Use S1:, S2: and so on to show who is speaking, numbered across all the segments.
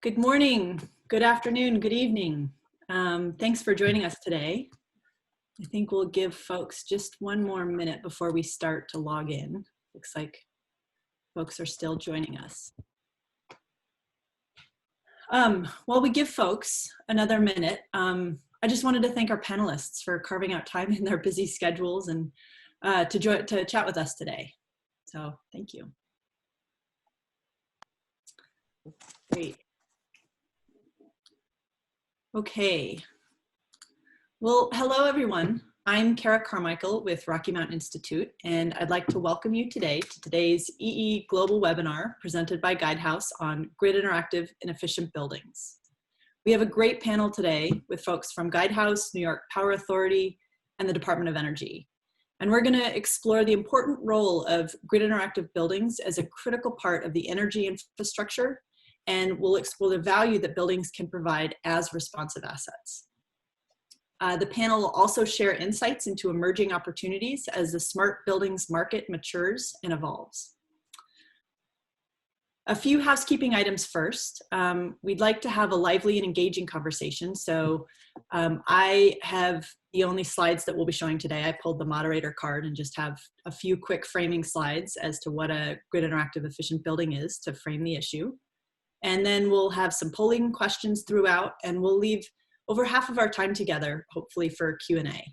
S1: Good morning, good afternoon, good evening. Thanks for joining us today. I think we'll give folks just one more minute before we start to log in. Looks like folks are still joining us. While we give folks another minute, I just wanted to thank our panelists for carving out time in their busy schedules and to chat with us today. So thank you. Great. Okay. Well, hello everyone. I'm Kara Carmichael with Rocky Mountain Institute, and I'd like to welcome you today to today's EE Global webinar presented by Guidehouse on grid interactive and efficient buildings. We have a great panel today with folks from Guidehouse, New York Power Authority, and the Department of Energy. And we're going to explore the important role of grid interactive buildings as a critical part of the energy infrastructure, and we'll explore the value that buildings can provide as responsive assets. The panel will also share insights into emerging opportunities as the smart buildings market matures and evolves. A few housekeeping items first. We'd like to have a lively and engaging conversation, so I have the only slides that we'll be showing today. I pulled the moderator card and just have a few quick framing slides as to what a grid interactive efficient building is to frame the issue. And then we'll have some polling questions throughout, and we'll leave over half of our time together, hopefully for Q&A.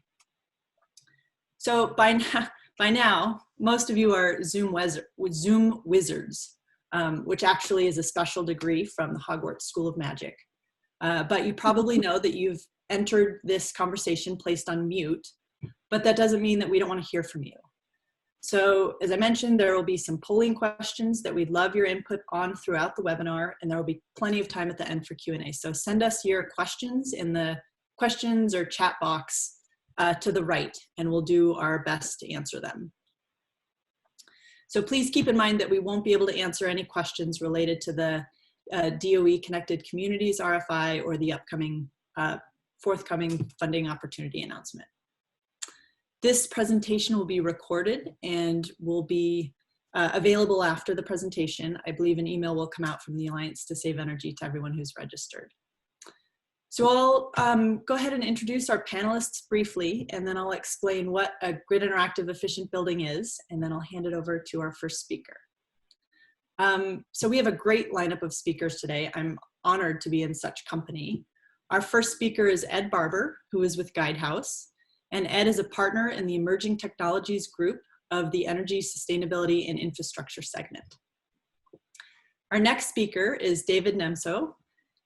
S1: So by now, most of you are Zoom wizards, which actually is a special degree from the Hogwarts School of Magic. But you probably know that you've entered this conversation placed on mute, but that doesn't mean that we don't want to hear from you. So as I mentioned, there will be some polling questions that we'd love your input on throughout the webinar, and there will be plenty of time at the end for Q&A. So send us your questions in the questions or chat box to the right, and we'll do our best to answer them. So please keep in mind that we won't be able to answer any questions related to the DOE Connected Communities RFI or the upcoming forthcoming funding opportunity announcement. This presentation will be recorded and will be available after the presentation. I believe an email will come out from the Alliance to Save Energy to everyone who's registered. So I'll go ahead and introduce our panelists briefly, and then I'll explain what a grid interactive efficient building is, and then I'll hand it over to our first speaker. So we have a great lineup of speakers today. I'm honored to be in such company. Our first speaker is Ed Barber, who is with Guidehouse. And Ed is a partner in the Emerging Technologies Group of the Energy, Sustainability, and Infrastructure segment. Our next speaker is David Nemso.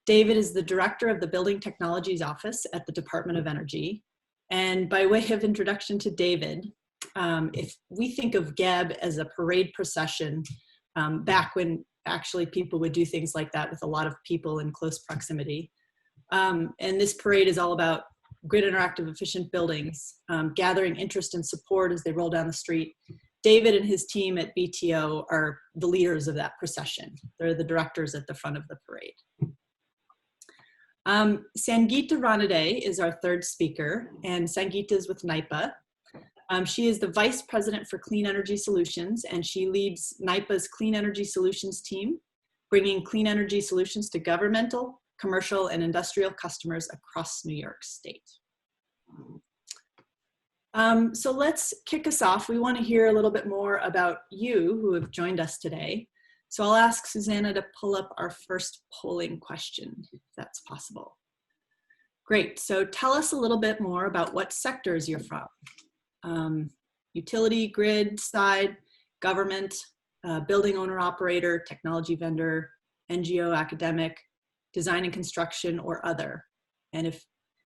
S1: David is the Director of the Building Technologies Office at the Department of Energy. And by way of introduction to David, if we think of GEB as a parade procession, back when actually people would do things like that with a lot of people in close proximity. And this parade is all about grid interactive efficient buildings, gathering interest and support as they roll down the street. David and his team at BTO are the leaders of that procession. They're the directors at the front of the parade. Sangeeta Ranade is our third speaker, and Sangeeta is with NYPA. She is the Vice President for Clean Energy Solutions, and she leads NYPA's Clean Energy Solutions team, bringing clean energy solutions to governmental, commercial, and industrial customers across New York State. So let's kick us off. We want to hear a little bit more about you who have joined us today. So I'll ask Susanna to pull up our first polling question, if that's possible. Great, so tell us a little bit more about what sectors you're from. Utility, grid side, government, building owner operator, technology vendor, NGO, academic, design and construction, or other. And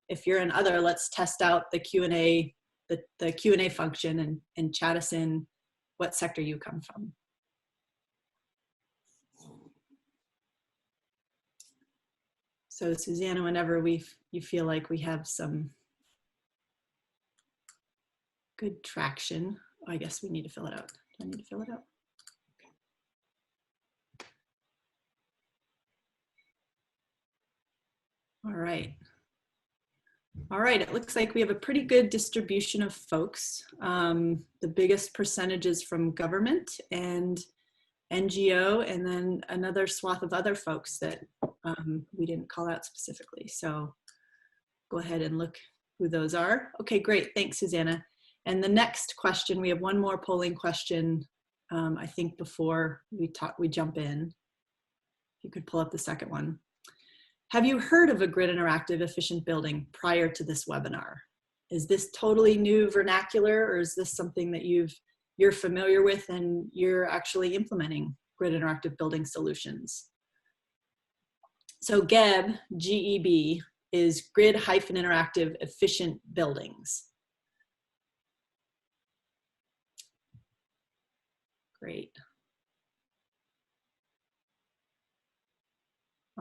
S1: if you're in other, let's test out the Q&A, the Q&A function and chat us in what sector you come from. So Susanna, whenever you feel like we have some good traction, I guess we need to fill it out. Do I need to fill it out? All right. All right, it looks like we have a pretty good distribution of folks. The biggest percentages from government and NGO, and then another swath of other folks that we didn't call out specifically. So go ahead and look who those are. Okay, great. Thanks, Susanna. And the next question, we have one more polling question, I think, before we jump in. If you could pull up the second one. Have you heard of a grid interactive efficient building prior to this webinar? Is this totally new vernacular, or is this something that you're familiar with and you're actually implementing grid interactive building solutions? So GEB, G-E-B, is grid-interactive efficient buildings. Great.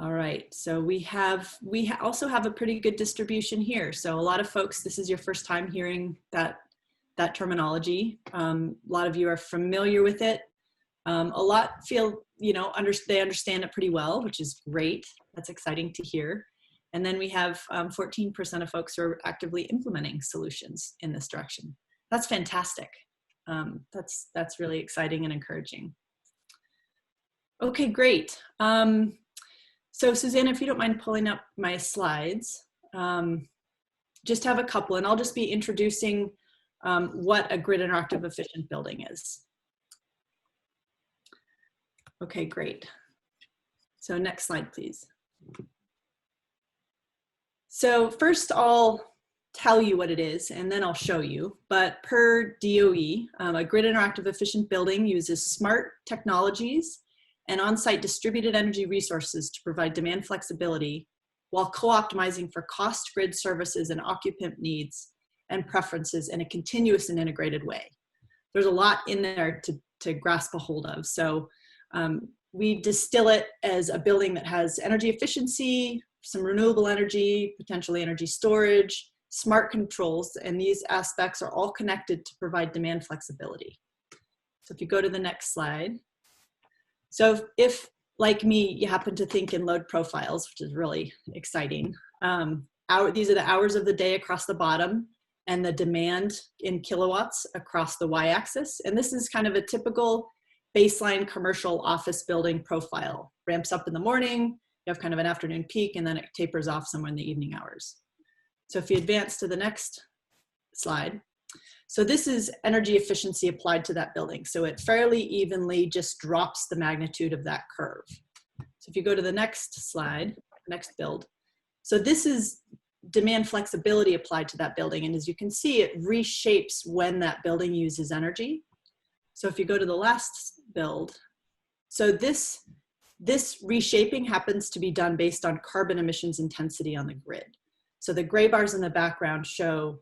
S1: All right, so we also have a pretty good distribution here. So a lot of folks, this is your first time hearing that terminology. A lot of you are familiar with it. A lot feel, they understand it pretty well, which is great. That's exciting to hear. And then we have 14% of folks who are actively implementing solutions in this direction. That's fantastic. That's really exciting and encouraging. Okay, great. So Susanna, if you don't mind pulling up my slides, just have a couple, and I'll just be introducing what a grid interactive efficient building is. Okay, great. So next slide, please. So first I'll tell you what it is, and then I'll show you. But per DOE, a grid interactive efficient building uses smart technologies and on-site distributed energy resources to provide demand flexibility while co-optimizing for cost, grid services, and occupant needs and preferences in a continuous and integrated way. There's a lot in there to grasp a hold of. So we distill it as a building that has energy efficiency, some renewable energy, potentially energy storage, smart controls, and these aspects are all connected to provide demand flexibility. So if you go to the next slide. So if, like me, you happen to think in load profiles, which is really exciting, these are the hours of the day across the bottom and the demand in kilowatts across the y-axis. And this is kind of a typical baseline commercial office building profile. Ramps up in the morning, you have kind of an afternoon peak, and then it tapers off somewhere in the evening hours. So if you advance to the next slide. So this is energy efficiency applied to that building. So it fairly evenly just drops the magnitude of that curve. So if you go to the next slide, next build. So this is demand flexibility applied to that building. And as you can see, it reshapes when that building uses energy. So if you go to the last build, so this reshaping happens to be done based on carbon emissions intensity on the grid. So the gray bars in the background show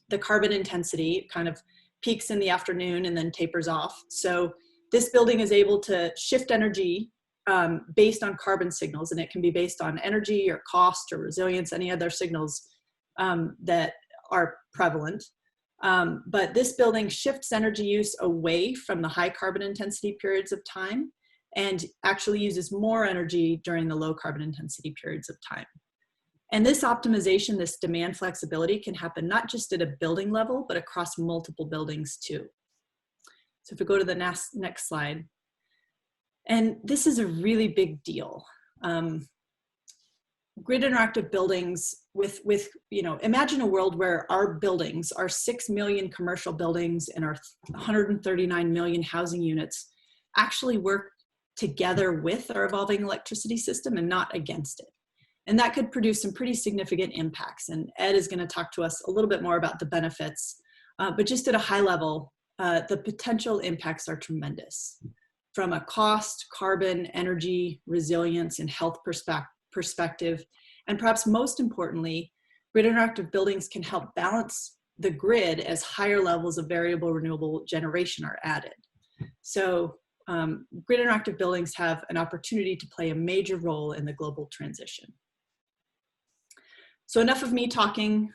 S1: the carbon intensity. It kind of peaks in the afternoon and then tapers off. So this building is able to shift energy based on carbon signals, and it can be based on energy or cost or resilience, any other signals that are prevalent. But this building shifts energy use away from the high carbon intensity periods of time and actually uses more energy during the low carbon intensity periods of time. And this optimization, this demand flexibility, can happen not just at a building level, but across multiple buildings too. So if we go to the next slide. And this is a really big deal. Grid interactive buildings imagine a world where our buildings, our 6 million commercial buildings and our 139 million housing units actually work together with our evolving electricity system and not against it. And that could produce some pretty significant impacts. And Ed is going to talk to us a little bit more about the benefits, but just at a high level, the potential impacts are tremendous. From a cost, carbon, energy, resilience, and health perspective, and perhaps most importantly, grid interactive buildings can help balance the grid as higher levels of variable renewable generation are added. So grid interactive buildings have an opportunity to play a major role in the global transition. So enough of me talking.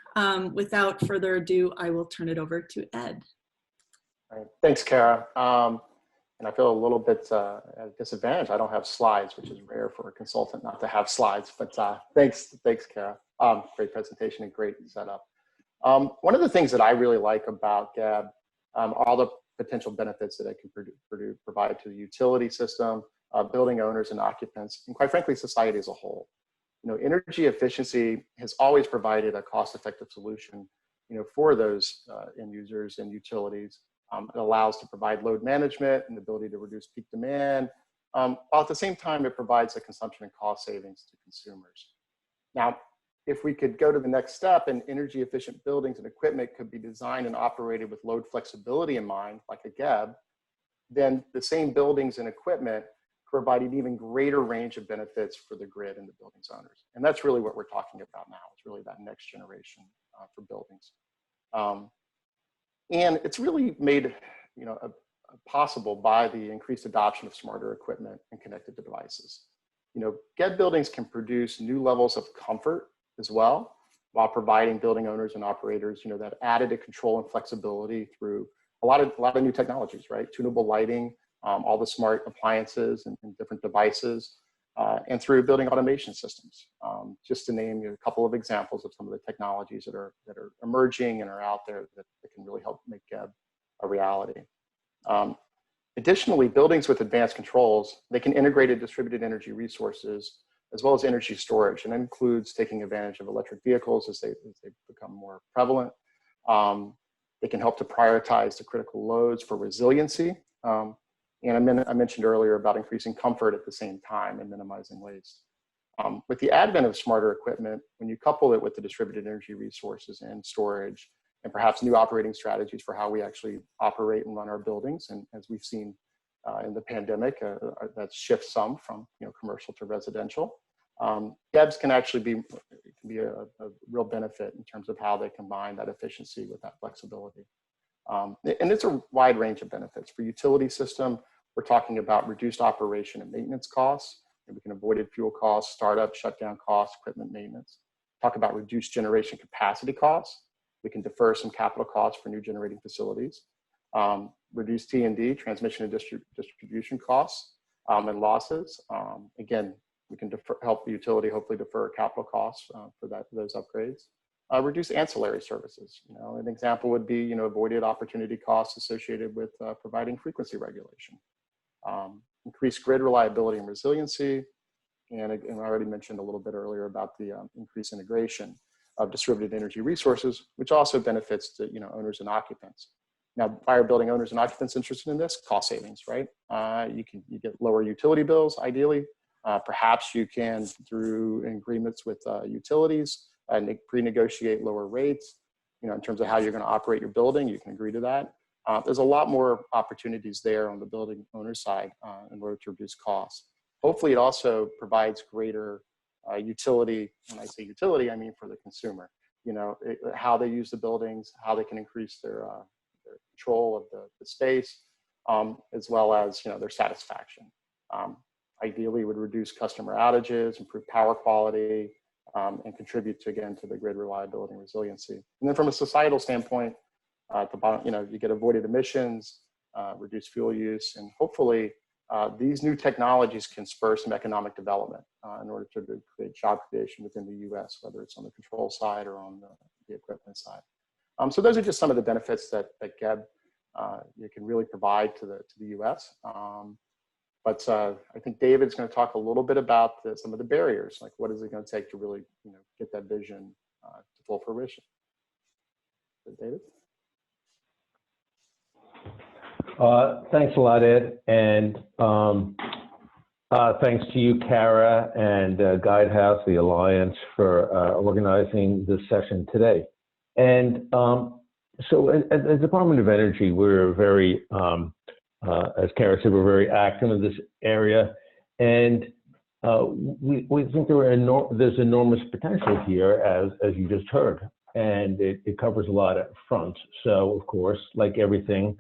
S1: Without further ado, I will turn it over to Ed.
S2: All right. Thanks, Kara. And I feel a little bit at a disadvantage. I don't have slides, which is rare for a consultant not to have slides, but thanks, Kara. Great presentation and great setup. One of the things that I really like about GEB, all the potential benefits that it can provide to the utility system, building owners and occupants, and quite frankly, society as a whole. Energy efficiency has always provided a cost-effective solution, for those end users and utilities. It allows to provide load management and the ability to reduce peak demand, while at the same time, it provides a consumption and cost savings to consumers. Now, if we could go to the next step, and energy efficient buildings and equipment could be designed and operated with load flexibility in mind, like a GEB, then the same buildings and equipment provide an even greater range of benefits for the grid and the building's owners. And that's really what we're talking about now. It's really that next generation for buildings. And it's really made possible by the increased adoption of smarter equipment and connected devices. GEB buildings can produce new levels of comfort as well, while providing building owners and operators, that added control and flexibility through a lot of new technologies, right? Tunable lighting, all the smart appliances and different devices, and through building automation systems. Just to name a couple of examples of some of the technologies that are emerging and are out there that can really help make GEB a reality. Additionally, buildings with advanced controls, they can integrate distributed energy resources as well as energy storage, and that includes taking advantage of electric vehicles as they become more prevalent. They can help to prioritize the critical loads for resiliency. And I mentioned earlier about increasing comfort at the same time and minimizing waste. With the advent of smarter equipment, when you couple it with the distributed energy resources and storage, and perhaps new operating strategies for how we actually operate and run our buildings, and as we've seen in the pandemic, that shifts some from commercial to residential. GEBs can actually be a real benefit in terms of how they combine that efficiency with that flexibility. And it's a wide range of benefits. For utility system, we're talking about reduced operation and maintenance costs, and we can avoid fuel costs, startup, shutdown costs, equipment maintenance. Talk about reduced generation capacity costs. We can defer some capital costs for new generating facilities. Reduce T&D, transmission and distribution costs, and losses. Again, we can help the utility hopefully defer capital costs for those upgrades. Reduce ancillary services. An example would be avoided opportunity costs associated with providing frequency regulation. Increase grid reliability and resiliency. And I already mentioned a little bit earlier about the increased integration of distributed energy resources, which also benefits the owners and occupants. Now, why are building owners and occupants interested in this? Cost savings, right? You get lower utility bills, ideally. Perhaps you can, through agreements with utilities, pre-negotiate lower rates. In terms of how you're going to operate your building, you can agree to that. There's a lot more opportunities there on the building owner side in order to reduce costs. Hopefully, it also provides greater utility. When I say utility, I mean for the consumer. How they use the buildings, how they can increase their control of the space, as well as their satisfaction. Ideally, would reduce customer outages, improve power quality, and contribute to the grid reliability and resiliency. And then from a societal standpoint, at the bottom, you get avoided emissions, reduce fuel use, and hopefully these new technologies can spur some economic development in order to create job creation within the U.S., whether it's on the control side or on the equipment side. So those are just some of the benefits that GEB can really provide to the U.S. But I think David's going to talk a little bit about some of the barriers, like what is it going to take to really get that vision to full fruition. So David?
S3: Thanks a lot, Ed, and thanks to you, Kara, and Guidehouse, the Alliance, for organizing this session today. And so at the Department of Energy, we're very, as Kara said, we're very active in this area, and we think there's enormous potential here, as you just heard, and it covers a lot of fronts. So, of course, like everything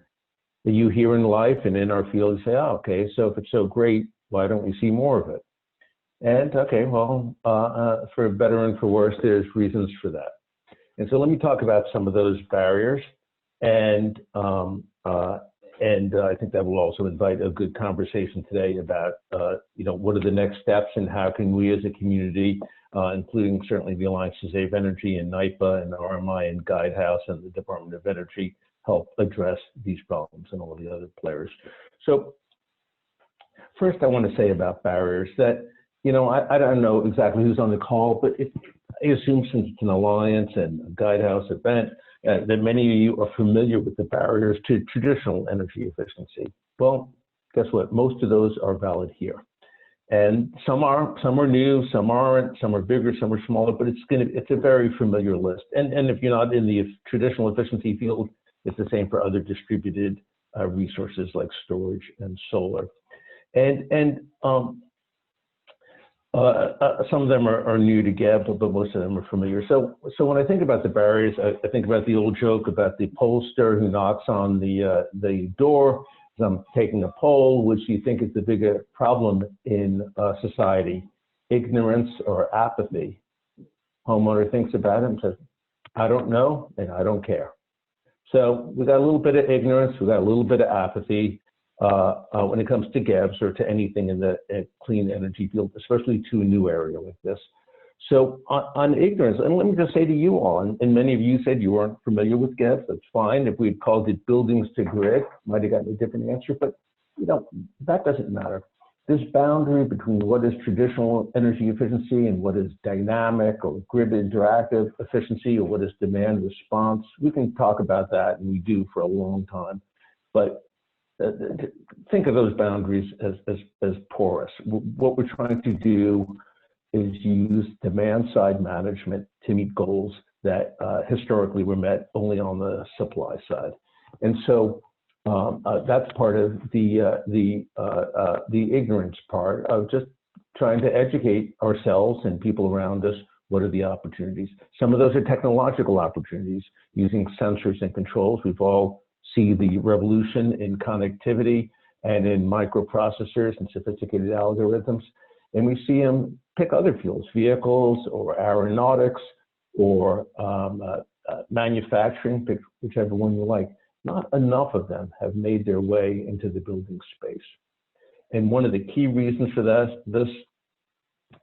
S3: that you hear in life and in our field, you say, oh, okay, so if it's so great, why don't we see more of it? And okay, well, for better and for worse, there's reasons for that. And so let me talk about some of those barriers, and I think that will also invite a good conversation today about, what are the next steps and how can we as a community, including certainly the Alliance to Save Energy and NYPA and RMI and Guidehouse and the Department of Energy, help address these problems and all of the other players. So first I want to say about barriers that, you know, I don't know exactly who's on the call, but I assume since it's an Alliance and a Guidehouse event, that many of you are familiar with the barriers to traditional energy efficiency. Well, guess what? Most of those are valid here. And some are new, some aren't, some are bigger, some are smaller, but it's a very familiar list. And if you're not in the traditional efficiency field, it's the same for other distributed resources like storage and solar. And some of them are new to GEBS, but most of them are familiar. So when I think about the barriers, I think about the old joke about the pollster who knocks on the door. I'm taking a poll, which you think is the bigger problem in society, ignorance or apathy. Homeowner thinks about it and says, I don't know and I don't care. So we got a little bit of ignorance, we got a little bit of apathy when it comes to GEBS or to anything in the clean energy field, especially to a new area like this. So on ignorance, and let me just say to you all, and many of you said you weren't familiar with GEBS, that's fine. If we had called it buildings to grid, might have gotten a different answer, but you know, that doesn't matter. This boundary between what is traditional energy efficiency and what is dynamic or grid interactive efficiency or what is demand response, we can talk about that, and we do for a long time. But think of those boundaries as porous. What we're trying to do is use demand side management to meet goals that historically were met only on the supply side. And so that's part of the ignorance part of just trying to educate ourselves and people around us. What are the opportunities? Some of those are technological opportunities using sensors and controls. We've all seen the revolution in connectivity and in microprocessors and sophisticated algorithms. And we see them pick other fuels, vehicles or aeronautics or manufacturing, pick whichever one you like. Not enough of them have made their way into the building space. And one of the key reasons for this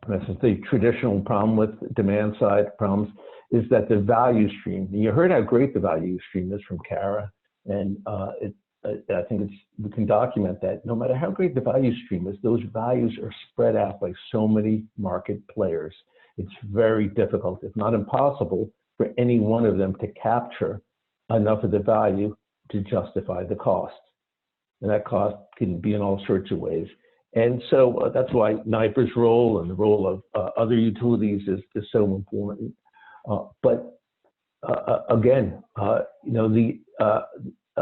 S3: is the traditional problem with demand side problems, is that the value stream, you heard how great the value stream is from Kara, and I think we can document that no matter how great the value stream is, those values are spread out by so many market players. It's very difficult, if not impossible, for any one of them to capture enough of the value to justify the cost. And that cost can be in all sorts of ways. And so that's why NYPER's role and the role of other utilities is so important. But again, you know,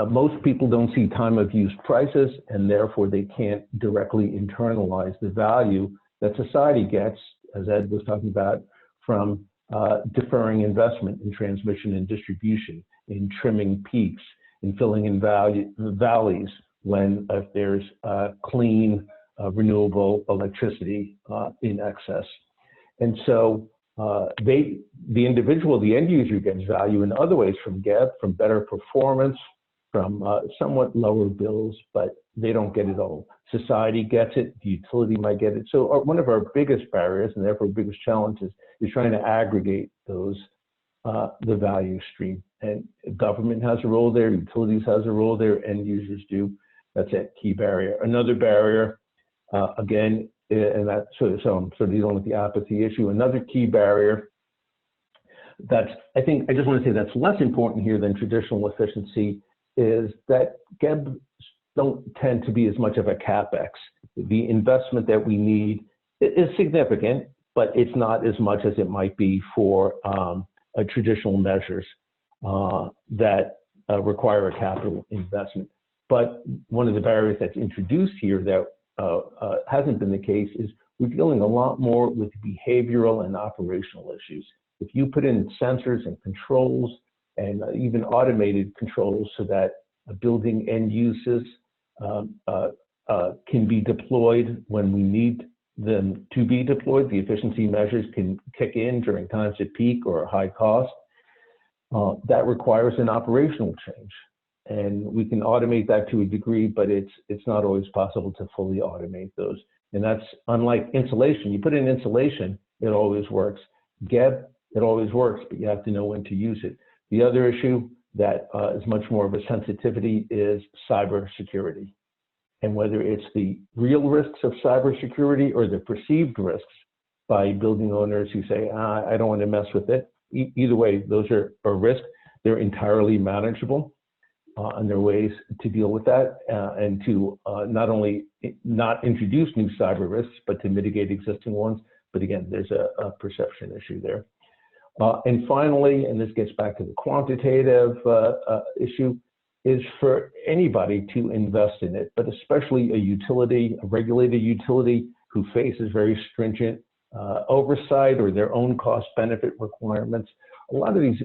S3: most people don't see time of use prices, and therefore they can't directly internalize the value that society gets, as Ed was talking about, from deferring investment in transmission and distribution, in trimming peaks, in filling in valleys when there's clean, renewable electricity in excess. And so the individual, the end user, gets value in other ways from GEBS, from better performance, from somewhat lower bills, but they don't get it all. Society gets it, the utility might get it. So one of our biggest barriers, and therefore biggest challenges, is trying to aggregate those, the value stream. And government has a role there, utilities has a role there, end users do. That's a key barrier. Another barrier, again, and that, so I'm sort of dealing with the apathy issue. Another key barrier that's, I just want to say that's less important here than traditional efficiency, is that GEBS don't tend to be as much of a CapEx. The investment that we need is significant, but it's not as much as it might be for traditional measures that require a capital investment. But one of the barriers that's introduced here that hasn't been the case is we're dealing a lot more with behavioral and operational issues. If you put in sensors and controls and even automated controls so that building end uses can be deployed when we need them to be deployed, the efficiency measures can kick in during times of peak or high cost. That requires an operational change. And we can automate that to a degree, but it's not always possible to fully automate those. And that's unlike insulation. You put in insulation, it always works. GEBS, it always works, but you have to know when to use it. The other issue that is much more of a sensitivity is cybersecurity. and whether it's the real risks of cybersecurity or the perceived risks by building owners who say, I don't want to mess with it. Either way, those are a risk. They're entirely manageable, and there are ways to deal with that and to not only not introduce new cyber risks, but to mitigate existing ones. But again, there's a perception issue there. And finally, and this gets back to the quantitative issue, is for anybody to invest in it, but especially a utility, a regulated utility who faces very stringent oversight or their own cost-benefit requirements. A lot of these,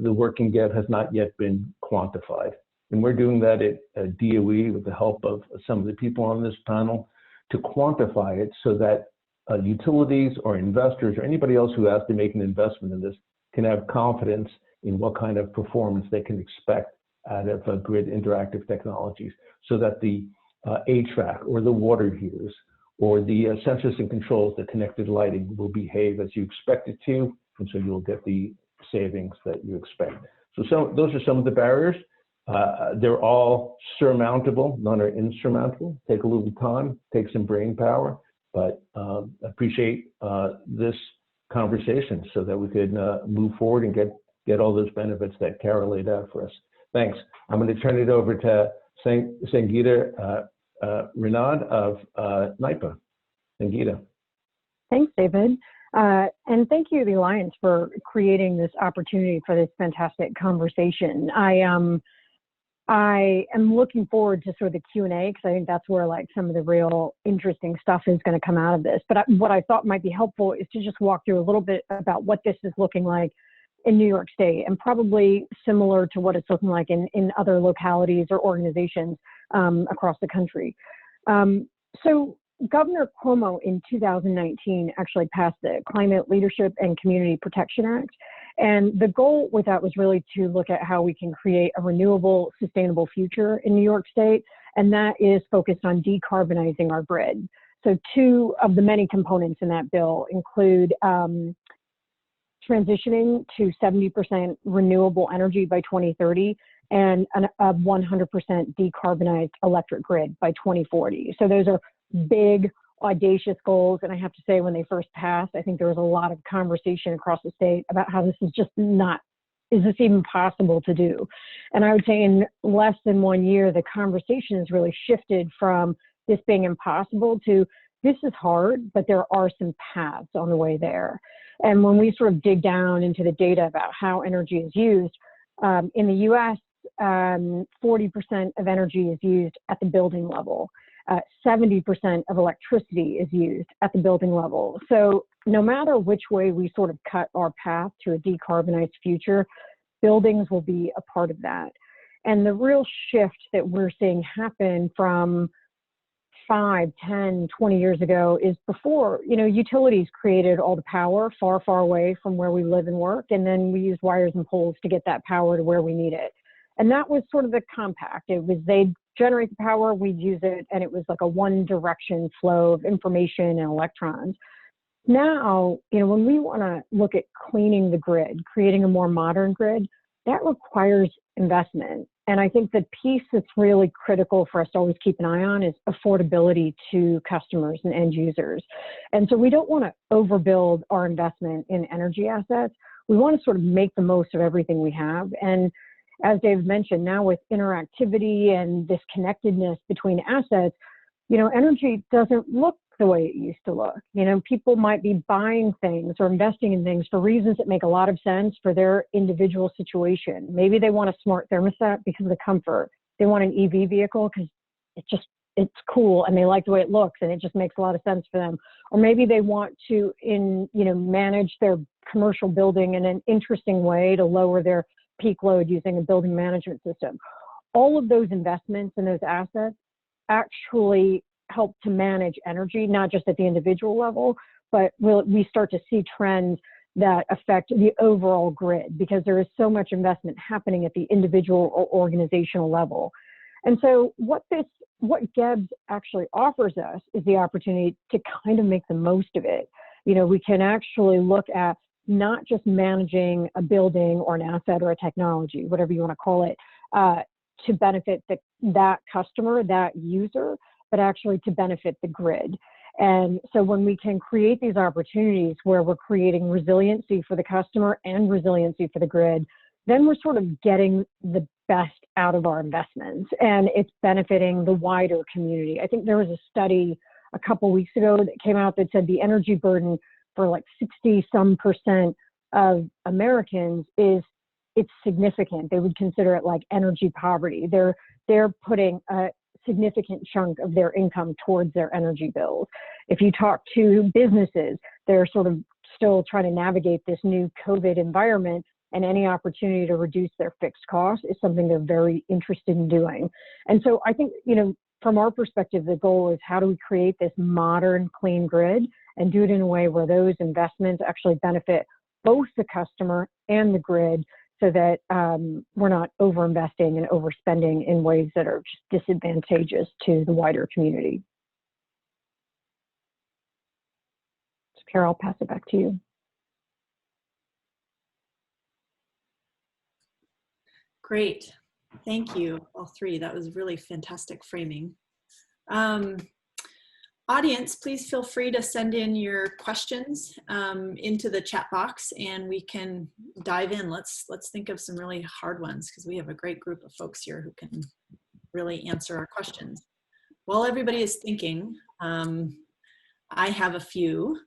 S3: the work in GEB has not yet been quantified. And we're doing that at DOE with the help of some of the people on this panel to quantify it so that utilities or investors or anybody else who has to make an investment in this can have confidence in what kind of performance they can expect out of grid interactive technologies, so that the HVAC or the water heaters or the sensors and controls, the connected lighting will behave as you expect it to, and so you'll get the savings that you expect. So those are some of the barriers. They're all surmountable, none are insurmountable. Take a little time, take some brain power, but appreciate this conversation so that we could move forward and get all those benefits that Kara laid out for us. Thanks. I'm going to turn it over to Sangeeta Renaud of NYPA. Sangeeta.
S4: Thanks, David. And thank you, the Alliance, for creating this opportunity for this fantastic conversation. I am looking forward to sort of the Q&A, because I think that's where like some of the real interesting stuff is going to come out of this. But what I thought might be helpful is to just walk through a little bit about what this is looking like in New York State, and probably similar to what it's looking like in other localities or organizations across the country. So Governor Cuomo in 2019 actually passed the Climate Leadership and Community Protection Act. And the goal with that was really to look at how we can create a renewable, sustainable future in New York State. And that is focused on decarbonizing our grid. So two of the many components in that bill include transitioning to 70% renewable energy by 2030 and a 100% decarbonized electric grid by 2040. So those are big, audacious goals. And I have to say, when they first passed, I think there was a lot of conversation across the state about how this is just not, is this even possible to do? And I would say in less than 1 year, the conversation has really shifted from this being impossible to this is hard, but there are some paths on the way there. And when we sort of dig down into the data about how energy is used, in the US, 40% of energy is used at the building level. 70% of electricity is used at the building level. So no matter which way we sort of cut our path to a decarbonized future, buildings will be a part of that. And the real shift that we're seeing happen from 5, 10, 20 years ago is before, utilities created all the power far, far away from where we live and work. And then we used wires and poles to get that power to where we need it. And that was sort of the compact. It was they'd generate the power, we'd use it, and it was like a one direction flow of information and electrons. Now, when we want to look at cleaning the grid, creating a more modern grid, that requires investment. And I think the piece that's really critical for us to always keep an eye on is affordability to customers and end users. And so we don't want to overbuild our investment in energy assets. We want to sort of make the most of everything we have. And as Dave mentioned, now with interactivity and this connectedness between assets, energy doesn't look the way it used to look. People might be buying things or investing in things for reasons that make a lot of sense for their individual situation. Maybe they want a smart thermostat because of the comfort. They want an EV vehicle because it's cool and they like the way it looks and it just makes a lot of sense for them. Or maybe they want to manage their commercial building in an interesting way to lower their peak load using a building management system. All of those investments in those assets actually help to manage energy, not just at the individual level, but we start to see trends that affect the overall grid because there is so much investment happening at the individual or organizational level. And so what GEBS actually offers us is the opportunity to kind of make the most of it. We can actually look at not just managing a building or an asset or a technology, whatever you want to call it, to benefit that customer, that user, but actually to benefit the grid. And so when we can create these opportunities where we're creating resiliency for the customer and resiliency for the grid, then we're sort of getting the best out of our investments, and it's benefiting the wider community. I think there was a study a couple weeks ago that came out that said the energy burden for like 60% of Americans it's significant. They would consider it like energy poverty. They're putting a significant chunk of their income towards their energy bills. If you talk to businesses, they're sort of still trying to navigate this new COVID environment, and any opportunity to reduce their fixed costs is something they're very interested in doing. And so I think, from our perspective, the goal is how do we create this modern, clean grid and do it in a way where those investments actually benefit both the customer and the grid, so that we're not over-investing and overspending in ways that are just disadvantageous to the wider community. So Kara, I'll pass it back to you.
S1: Great. Thank you, all three. That was really fantastic framing. Audience, please feel free to send in your questions into the chat box, and we can dive in. Let's think of some really hard ones, because we have a great group of folks here who can really answer our questions. While everybody is thinking, I have a few.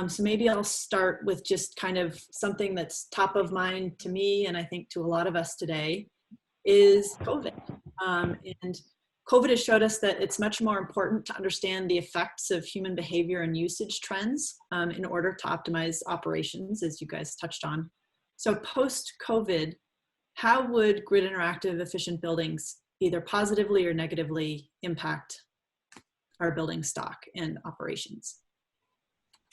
S1: So maybe I'll start with just kind of something that's top of mind to me, and I think to a lot of us today, is COVID. And COVID has showed us that it's much more important to understand the effects of human behavior and usage trends in order to optimize operations, as you guys touched on. So post-COVID, how would grid interactive efficient buildings either positively or negatively impact our building stock and operations?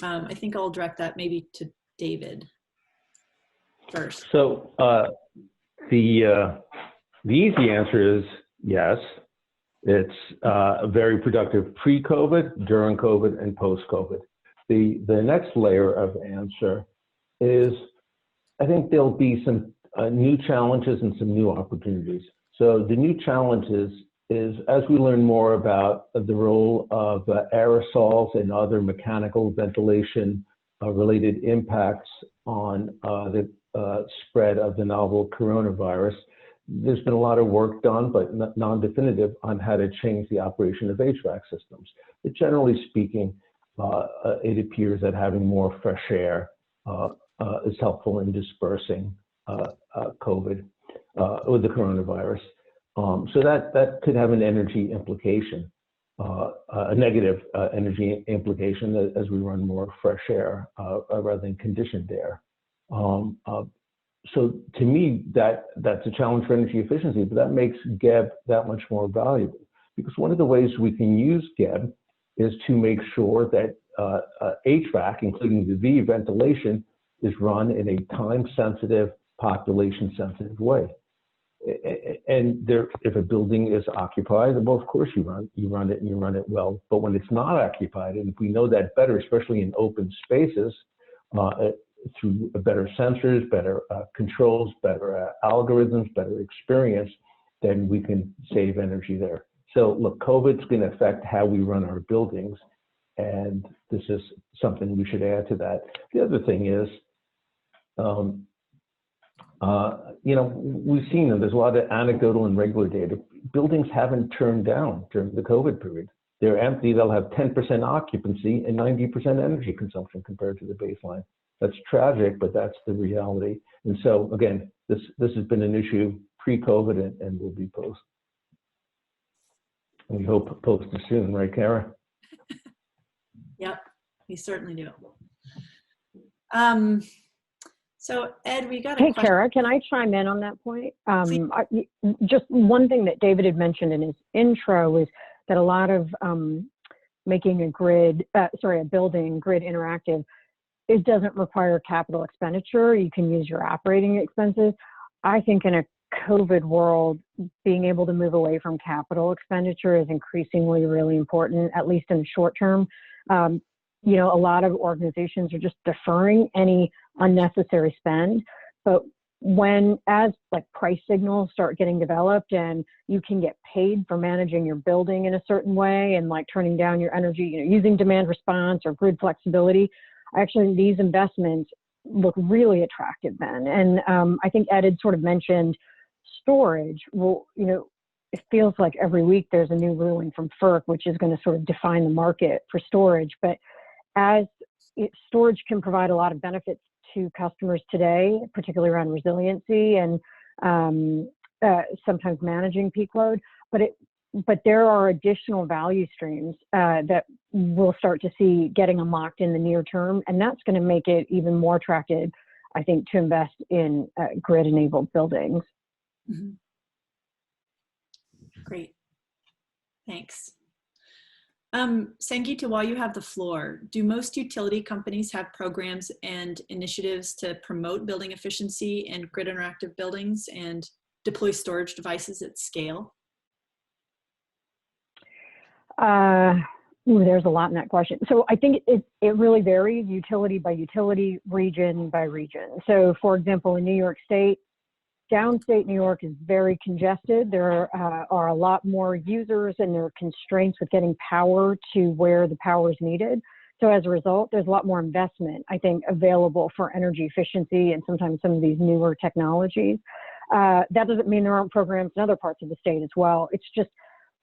S1: I think I'll direct that maybe to David first.
S3: So the easy answer is yes. It's very productive pre-COVID, during COVID, and post-COVID. The next layer of answer is, I think there'll be some new challenges and some new opportunities. So the new challenges is as we learn more about the role of aerosols and other mechanical ventilation related impacts on the spread of the novel coronavirus, there's been a lot of work done, but non-definitive, on how to change the operation of HVAC systems. But generally speaking, it appears that having more fresh air is helpful in dispersing COVID with the coronavirus. So that could have an energy implication, a negative energy implication as we run more fresh air rather than conditioned air. So to me, that's a challenge for energy efficiency, but that makes GEB that much more valuable, because one of the ways we can use GEB is to make sure that HVAC, including the V ventilation, is run in a time-sensitive, population-sensitive way. And if a building is occupied, well, of course you run it and you run it well. But when it's not occupied, and if we know that better, especially in open spaces, through better sensors, better controls, better algorithms, better experience, then we can save energy there. So look, COVID's going to affect how we run our buildings, and this is something we should add to that. The other thing is, we've seen that there's a lot of anecdotal and regular data. Buildings haven't turned down during the COVID period. They're empty. They'll have 10% occupancy and 90% energy consumption compared to the baseline. That's tragic, but that's the reality. And so again, this has been an issue pre-COVID and will be post. And we hope post is soon, right, Kara?
S1: Yep, we certainly do. So Ed, we got a question.
S4: Hey, Kara, can I chime in on that point? Just one thing that David had mentioned in his intro is that a lot of making a building grid interactive, it doesn't require capital expenditure. You can use your operating expenses. I think in a COVID world, being able to move away from capital expenditure is increasingly really important, at least in the short term. A lot of organizations are just deferring any unnecessary spend, but as like price signals start getting developed and you can get paid for managing your building in a certain way and like turning down your energy, using demand response or grid flexibility, actually these investments look really attractive then. And I think Ed had sort of mentioned storage. Well, it feels like every week there's a new ruling from FERC, which is going to sort of define the market for storage. But storage can provide a lot of benefits to customers today, particularly around resiliency and sometimes managing peak load. But there are additional value streams that we'll start to see getting unlocked in the near term, and that's going to make it even more attractive, I think, to invest in grid-enabled buildings.
S1: Mm-hmm. Great, thanks. Sangeeta, while you have the floor, do most utility companies have programs and initiatives to promote building efficiency and grid interactive buildings and deploy storage devices at scale?
S4: There's a lot in that question. So I think it really varies utility by utility, region by region. So for example, in New York State, downstate New York is very congested. There are a lot more users and there are constraints with getting power to where the power is needed. So as a result, there's a lot more investment, I think, available for energy efficiency and sometimes some of these newer technologies. That doesn't mean there aren't programs in other parts of the state as well. It's just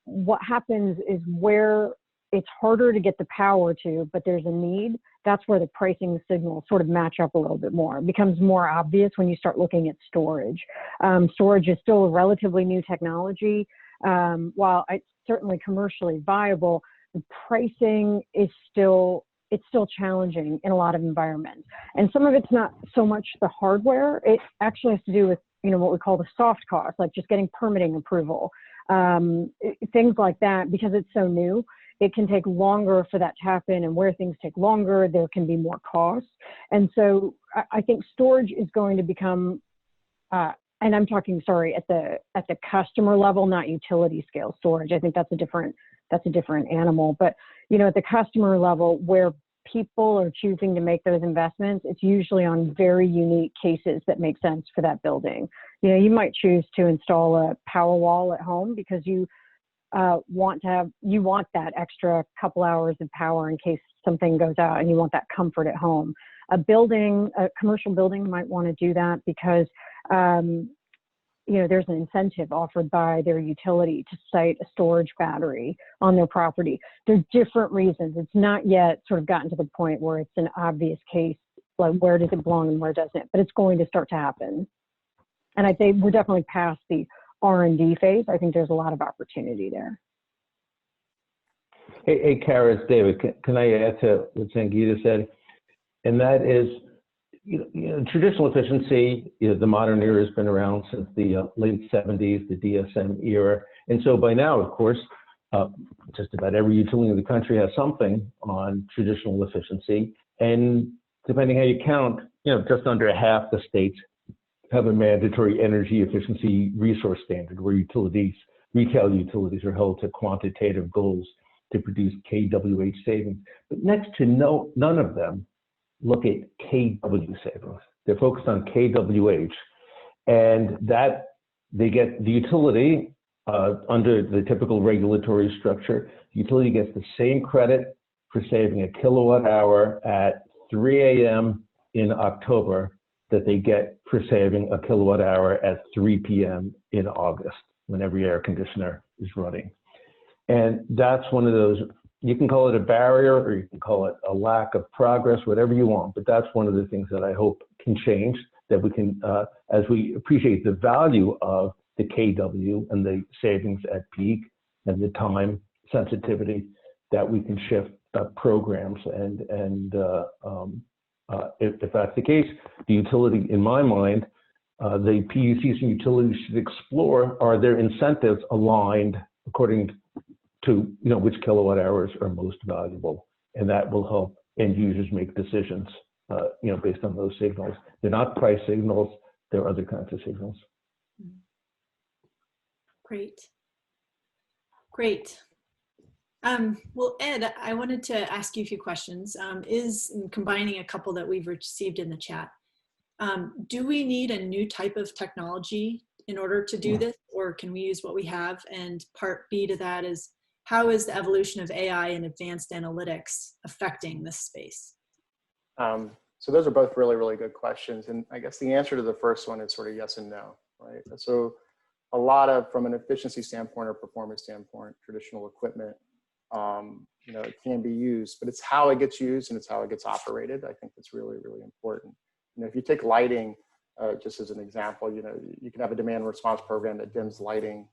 S4: what happens is where it's harder to get the power to, but there's a need, that's where the pricing signals sort of match up a little bit more. It becomes more obvious when you start looking at storage. Storage is still a relatively new technology. While it's certainly commercially viable, the pricing is still challenging in a lot of environments. And some of it's not so much the hardware, it actually has to do with what we call the soft costs, like just getting permitting approval. Things like that, because it's so new, it can take longer for that to happen, and where things take longer, there can be more costs. And so I think storage is going to become, and I'm talking, sorry, at the customer level, not utility scale storage. I think that's a different animal. But at the customer level, where people are choosing to make those investments, it's usually on very unique cases that make sense for that building. You might choose to install a power wall at home because you want that extra couple hours of power in case something goes out, and you want that comfort at home. A commercial building might want to do that because there's an incentive offered by their utility to site a storage battery on their property. There's different reasons. It's not yet sort of gotten to the point where it's an obvious case, like where does it belong and where doesn't it, but it's going to start to happen. And I think we're definitely past the R&D phase. I think there's a lot of opportunity there.
S3: Hey, Kara, it's David. Can I add to what Sangeeta said? And that is, traditional efficiency, the modern era has been around since the late 70s, the DSM era. And so by now, of course, just about every utility in the country has something on traditional efficiency. And depending how you count, just under half the states have a mandatory energy efficiency resource standard where retail utilities are held to quantitative goals to produce kWh savings. But next to none of them look at kW savings. They're focused on kWh, and that they get the utility under the typical regulatory structure. The utility gets the same credit for saving a kilowatt hour at 3 a.m. in October that they get for saving a kilowatt hour at 3 p.m. in August when every air conditioner is running. And that's one of those, you can call it a barrier or you can call it a lack of progress, whatever you want, but that's one of the things that I hope can change, that we can, as we appreciate the value of the KW and the savings at peak and the time sensitivity, that we can shift programs. And if that's the case, the utility, in my mind, the PUCs and utilities should explore, are their incentives aligned according to which kilowatt hours are most valuable, and that will help end users make decisions based on those signals. They're not price signals, they're other kinds of signals.
S1: Great. Well, Ed, I wanted to ask you a few questions, combining a couple that we've received in the chat. Do we need a new type of technology in order to do this, or can we use what we have? And part B to that is, how is the evolution of AI and advanced analytics affecting this space?
S2: So those are both really, really good questions. And I guess the answer to the first one is sort of yes and no, right? So a lot of, from an efficiency standpoint or performance standpoint, traditional equipment, it can be used, but it's how it gets used and it's how it gets operated. I think that's really, really important. If you take lighting, just as an example, you can have a demand response program that dims lighting,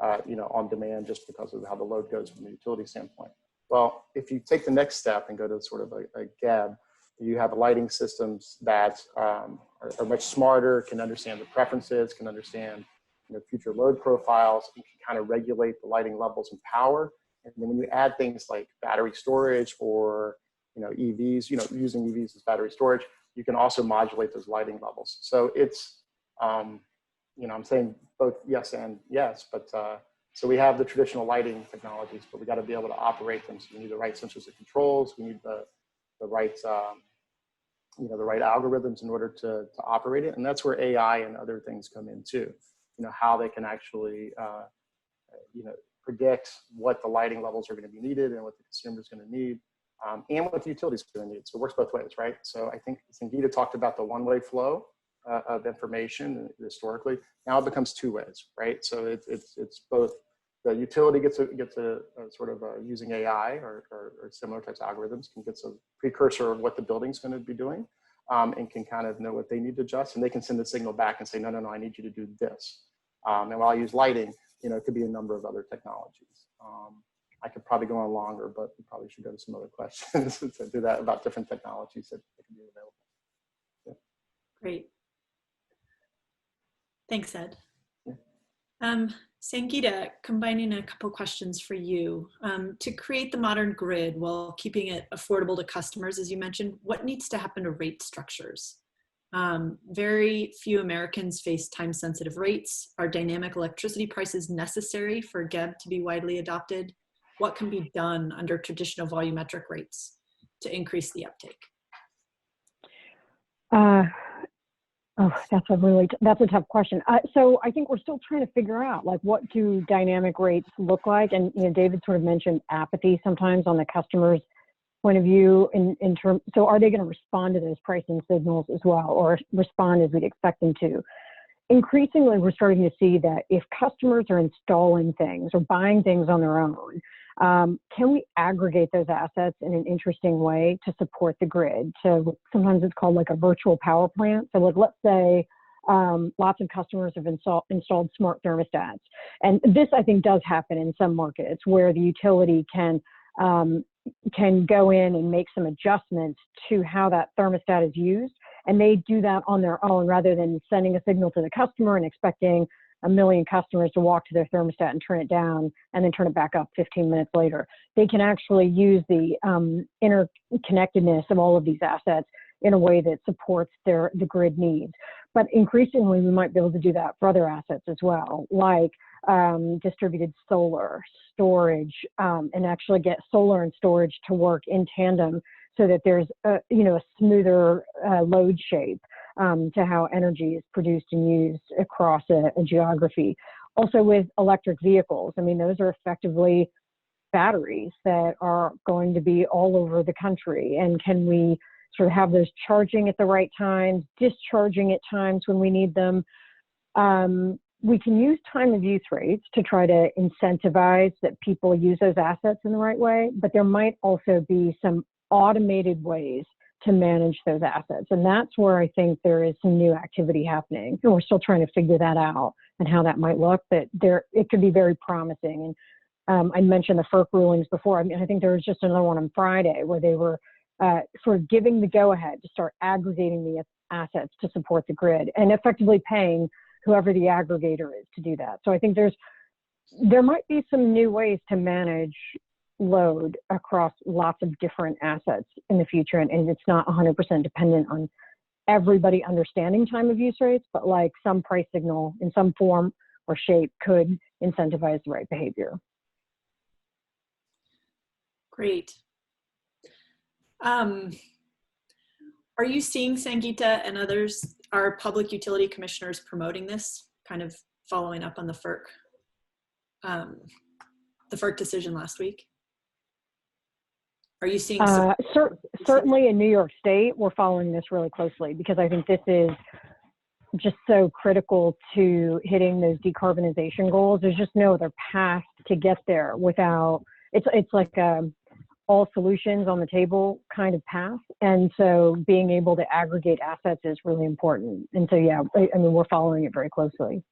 S2: on demand just because of how the load goes from the utility standpoint. Well, if you take the next step and go to sort of a GEB, you have lighting systems that are much smarter, can understand the preferences, can understand future load profiles, and can kind of regulate the lighting levels and power. And then when you add things like battery storage or EVs, using EVs as battery storage, you can also modulate those lighting levels. So it's, I'm saying both yes and yes, but so we have the traditional lighting technologies, but we got to be able to operate them. So we need the right sensors and controls. We need the right, the right algorithms in order to operate it. And that's where AI and other things come in too. How they can actually, predict what the lighting levels are going to be needed and what the consumer is going to need, and what the utility is going to need. So it works both ways, right? So I think Sangeeta talked about the one-way flow of information historically. Now it becomes two ways, right? So it's both the utility gets a sort of using AI or similar types of algorithms, can get some precursor of what the building's going to be doing, and can kind of know what they need to adjust, and they can send the signal back and say, no, I need you to do this. And while I use lighting, it could be a number of other technologies. I could probably go on longer, but we probably should go to some other questions to do that about different technologies that can be available. Yeah.
S1: Great. Thanks, Ed.
S2: Yeah.
S1: Sangeeta, combining a couple questions for you. To create the modern grid while keeping it affordable to customers, as you mentioned, what needs to happen to rate structures? Very few Americans face time-sensitive rates. Are dynamic electricity prices necessary for GEB to be widely adopted? What can be done under traditional volumetric rates to increase the uptake?
S4: That's a tough question. So I think we're still trying to figure out, like, what do dynamic rates look like? And, David sort of mentioned apathy sometimes on the customer's point of view in terms, so are they going to respond to those pricing signals as well, or respond as we'd expect them to? Increasingly, we're starting to see that if customers are installing things or buying things on their own, can we aggregate those assets in an interesting way to support the grid? So sometimes it's called like a virtual power plant. So like, let's say lots of customers have installed smart thermostats. And this, I think, does happen in some markets where the utility can go in and make some adjustments to how that thermostat is used. And they do that on their own rather than sending a signal to the customer and expecting a million customers to walk to their thermostat and turn it down and then turn it back up 15 minutes later. They can actually use the interconnectedness of all of these assets in a way that supports the grid needs. But increasingly, we might be able to do that for other assets as well, like distributed solar, storage, and actually get solar and storage to work in tandem so that there's a smoother load shape to how energy is produced and used across a geography. Also with electric vehicles, I mean, those are effectively batteries that are going to be all over the country. And can we sort of have those charging at the right times, discharging at times when we need them? We can use time of use rates to try to incentivize that people use those assets in the right way, but there might also be some automated ways to manage those assets. And that's where I think there is some new activity happening. And we're still trying to figure that out and how that might look, but it could be very promising. And I mentioned the FERC rulings before. I mean, I think there was just another one on Friday where they were sort of giving the go-ahead to start aggregating the assets to support the grid and effectively paying whoever the aggregator is to do that. So I think there might be some new ways to manage load across lots of different assets in the future, and it's not 100% dependent on everybody understanding time of use rates, but like some price signal in some form or shape could incentivize the right behavior.
S1: Great. Are you seeing, Sangeeta and others, are public utility commissioners promoting this, kind of following up on the FERC decision last week? Are you seeing
S4: certainly in New York State, we're following this really closely because I think this is just so critical to hitting those decarbonization goals. There's just no other path to get there without, it's like all solutions on the table kind of path. And so being able to aggregate assets is really important. And so, yeah, I mean, we're following it very closely.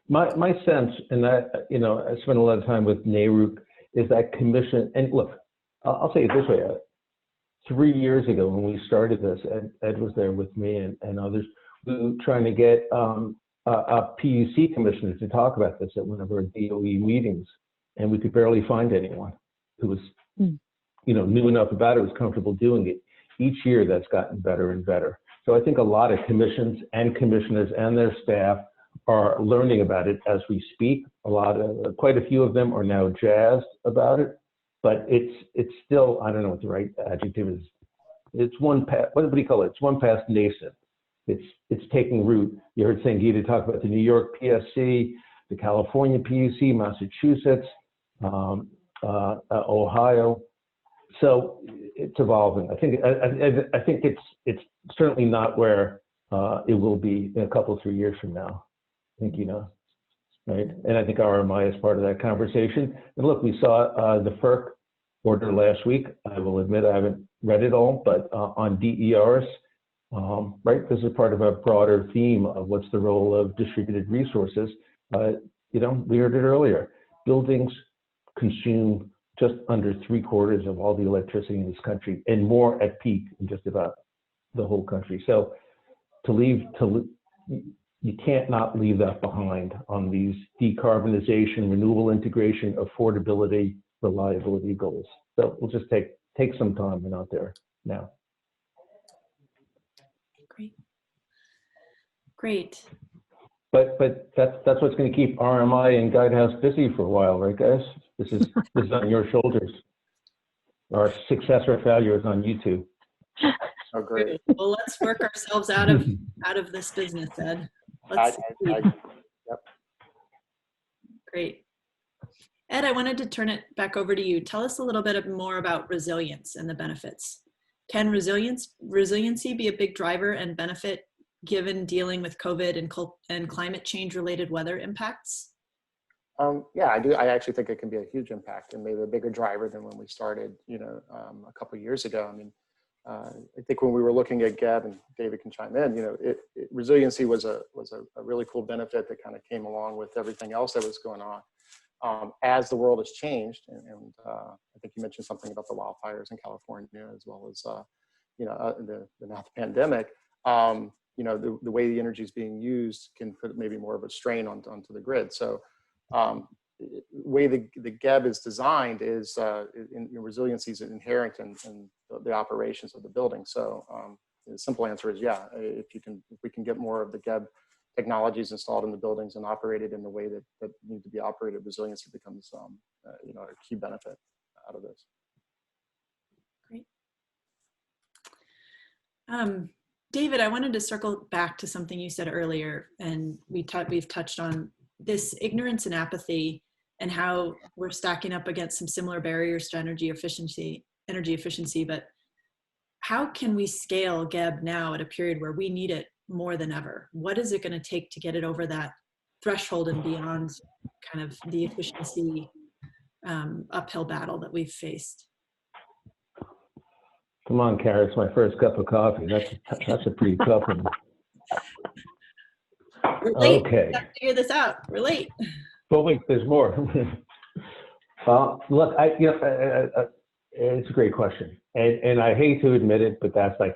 S3: My sense, and I spent a lot of time with NARUC, is that commission, and look, I'll say it this way, 3 years ago when we started this, Ed was there with me and others, we were trying to get a PUC commissioner to talk about this at one of our DOE meetings, and we could barely find anyone who was, knew enough about it, was comfortable doing it. Each year that's gotten better and better. So I think a lot of commissions and commissioners and their staff are learning about it as we speak. Quite a few of them are now jazzed about it, but it's still, I don't know what the right adjective is. It's one past, what do you call it? It's one past nascent. It's taking root. You heard Sangeeta talk about the New York PSC, the California PUC, Massachusetts, Ohio. So it's evolving. I think it's certainly not where it will be in a couple, 3 years from now. I think right? And I think RMI is part of that conversation. And look, we saw the FERC order last week. I will admit I haven't read it all, but on DERs, right? This is part of a broader theme of what's the role of distributed resources. We heard it earlier. Buildings consume just under 3/4 of all the electricity in this country, and more at peak in just about the whole country. So you can't not leave that behind on these decarbonization, renewable integration, affordability, reliability goals. So we'll just take some time. We're not there now.
S1: Great.
S3: But that's what's going to keep RMI and Guidehouse busy for a while, right, guys? This is on your shoulders. Our success or failure is on you two.
S2: Oh, great.
S1: Well, let's work ourselves out of this business, Ed.
S2: Yep.
S1: Great. Ed, I wanted to turn it back over to you. Tell us a little bit more about resilience and the benefits. Can resiliency be a big driver and benefit given dealing with COVID and climate change related weather impacts?
S2: Yeah, I do. I actually think it can be a huge impact and maybe a bigger driver than when we started, a couple of years ago. I mean, I think when we were looking at GEB, and David can chime in, resiliency was a really cool benefit that kind of came along with everything else that was going on. As the world has changed, and I think you mentioned something about the wildfires in California, as well as the pandemic. The way the energy is being used can put maybe more of a strain onto the grid. So the way the GEB is designed is resiliency is inherent in the operations of the building. So the simple answer is yeah. If we can get more of the GEB technologies installed in the buildings and operated in the way that need to be operated, resiliency becomes a key benefit out of this.
S1: Great. David, I wanted to circle back to something you said earlier, and we've touched on this ignorance and apathy and how we're stacking up against some similar barriers to energy efficiency, but how can we scale GEB now at a period where we need it more than ever? What is it going to take to get it over that threshold and beyond kind of the efficiency uphill battle that we've faced?
S3: Come on, Kara, it's my first cup of coffee. That's a pretty tough one.
S1: We're late.
S3: Okay.
S1: We have to figure this out. We're late.
S3: But wait, there's more. Look, it's a great question, and I hate to admit it, but that's like,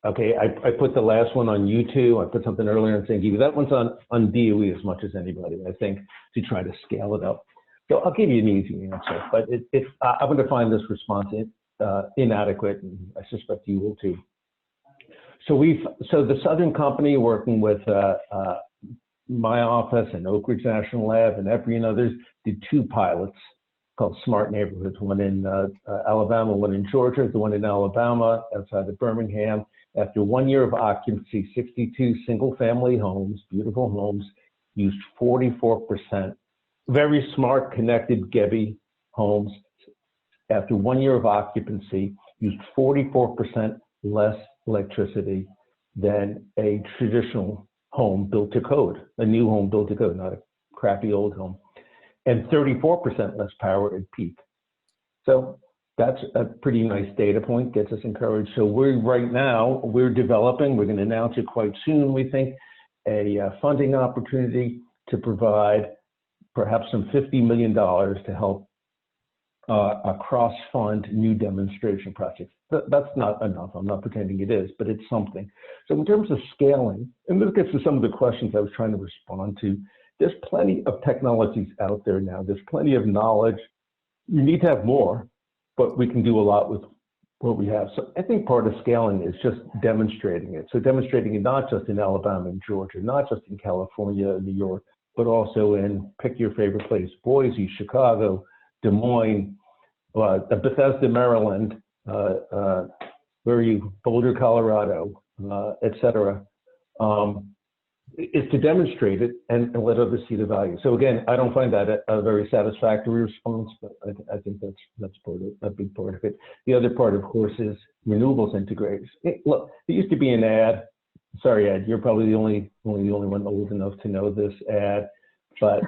S3: okay, I put the last one on YouTube. I put something earlier on saying that one's on DOE as much as anybody, I think, to try to scale it up. So I'll give you an easy answer, but I'm going to find this response inadequate, and I suspect you will too. So the Southern Company, working with my office and Oak Ridge National Lab and EPRI and others, did 2 pilots called Smart Neighborhoods, one in Alabama, one in Georgia, the one in Alabama outside of Birmingham. After 1 year of occupancy, 62 single-family homes, beautiful homes, used 44%. Very smart, connected GEBS homes, after 1 year of occupancy, used 44% less electricity than a traditional home built to code, a new home built to code, not a crappy old home, and 34% less power at peak. So that's a pretty nice data point, gets us encouraged. So right now, we're developing, we're going to announce it quite soon, we think, a funding opportunity to provide perhaps some $50 million to help a cross-fund new demonstration projects. That's not enough. I'm not pretending it is, but it's something. So in terms of scaling, and this gets to some of the questions I was trying to respond to, there's plenty of technologies out there now. There's plenty of knowledge. You need to have more, but we can do a lot with what we have. So I think part of scaling is just demonstrating it. So demonstrating it not just in Alabama and Georgia, not just in California and New York, but also in, pick your favorite place, Boise, Chicago, Des Moines, Bethesda, Maryland, where are you? Boulder, Colorado, et cetera, is to demonstrate it and let others see the value. So again, I don't find that a very satisfactory response, but I think that's part of a big part of it. The other part, of course, is renewables integrators. Look, there used to be an ad. Sorry, Ed, you're probably the only one old enough to know this ad. But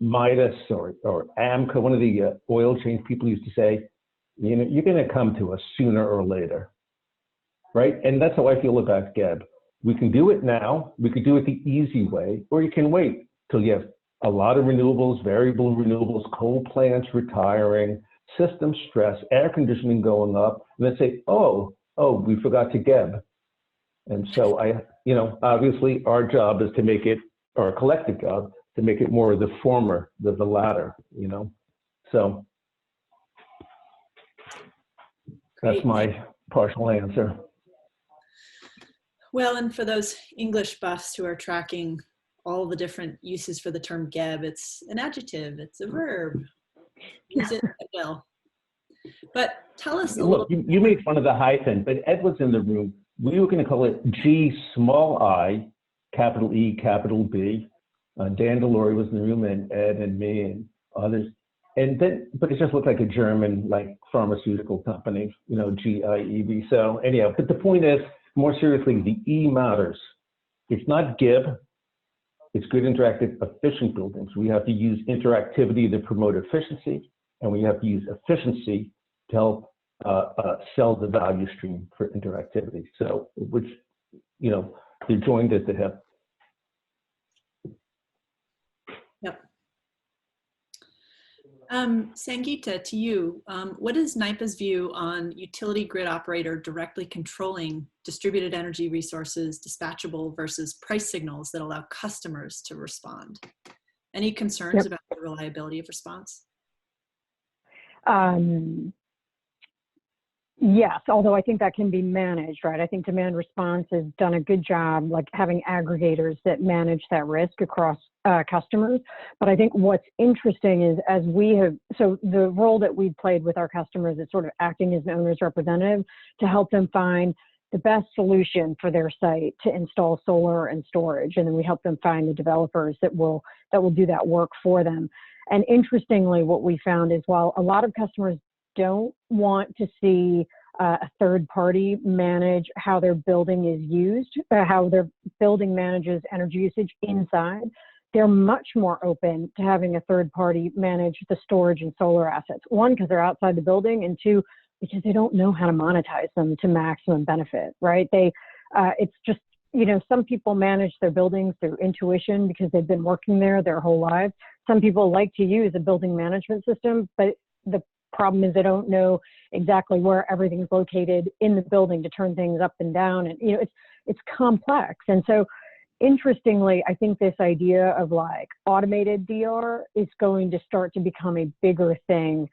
S3: Midas or AMCO, one of the oil change people used to say, you know, you're going to come to us sooner or later, right? And that's how I feel about GEBS. We can do it now. We could do it the easy way, or you can wait till you have a lot of renewables, variable renewables, coal plants retiring, system stress, air conditioning going up, and then say, oh, we forgot to GEBS. And so obviously our job is to make it, or a collective job, to make it more of the former than the latter, So that's my partial answer.
S1: Well, and for those English buffs who are tracking all the different uses for the term GEBS, it's an adjective, it's a verb. Use it at will. But tell us a little.
S3: You made fun of the hyphen, but Ed was in the room. We were going to call it G small I, capital E, capital B. Dan Delory was in the room, and Ed and me and others. And then, but it just looked like a German, like pharmaceutical company, GIEB. So anyhow, but the point is, more seriously, the E matters. It's not GIB. It's good, interactive, efficient buildings. We have to use interactivity to promote efficiency, and we have to use efficiency to help sell the value stream for interactivity. So, which, they're joined at the hip.
S1: Yep. Sangeeta, to you, what is NYPA's view on utility grid operator directly controlling distributed energy resources, dispatchable versus price signals that allow customers to respond? Any concerns about the reliability of response?
S4: Yes, although I think that can be managed, right? I think demand response has done a good job, like having aggregators that manage that risk across customers. But I think what's interesting is so the role that we've played with our customers is sort of acting as an owner's representative to help them find the best solution for their site to install solar and storage. And then we help them find the developers that will do that work for them. And interestingly, what we found is while a lot of customers don't want to see a third party manage how their building is used, how their building manages energy usage inside, they're much more open to having a third party manage the storage and solar assets. One, because they're outside the building, and two, because they don't know how to monetize them to maximum benefit, right? It's just, some people manage their buildings through intuition because they've been working there their whole lives. Some people like to use a building management system, but the problem is they don't know exactly where everything's located in the building to turn things up and down. And, it's complex. And so interestingly, I think this idea of like automated DR is going to start to become a bigger thing